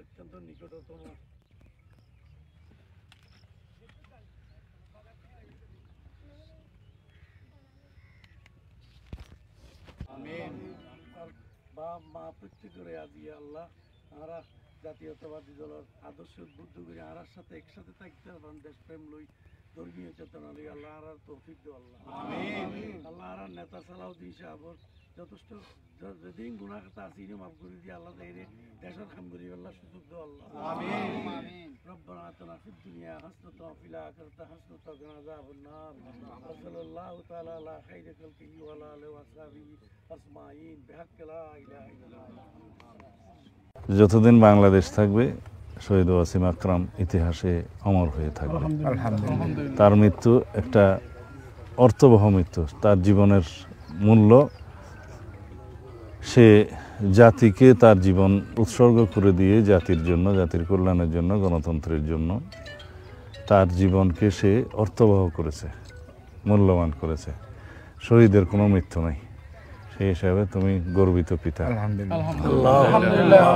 অত্যন্ত নিকটতম বা মা প্রত্যেকের আজি আল্লাহ আমরা জাতীয়তাবাদী দলের আদর্শ উদ্বুদ্ধ করে আর সাথে একসাথে থাকতে পারেন দেশপ্রেম লই ধর্মীয় চেতনা লই আল্লাহ আর তৌফিক দো আল্লাহ আল্লাহ আর নেতা সালাউদ্দিন সাহেবর যথেষ্ট যেদিন গুনাহ কথা আছে ইনি মাফ করে দিয়ে আল্লাহ তাইরে দেশের কাম করি আল্লাহ সুযোগ দো আল্লাহ আমিন ربنا آتنا في الدنيا حسنة وفي الآخرة حسنة وقنا عذاب النار وصلى الله تعالى على خير خلقه وعلى آله وصحبه أجمعين بحق لا إله إلا الله যতদিন বাংলাদেশ থাকবে শহীদ ওয়াসিম আকরাম ইতিহাসে অমর হয়ে থাকবে আলহামদুলিল্লাহ। তার মৃত্যু একটা অর্থবহ মৃত্যু, তার জীবনের মূল্য, সে জাতিকে তার জীবন উৎসর্গ করে দিয়ে জাতির জন্য, জাতির কল্যাণের জন্য, গণতন্ত্রের জন্য তার জীবনকে সে অর্থবহ করেছে, মূল্যবান করেছে। শহীদের কোনো মৃত্যু নাই, সেই হিসাবে তুমি গর্বিত পিতা। আলহামদুলিল্লাহ।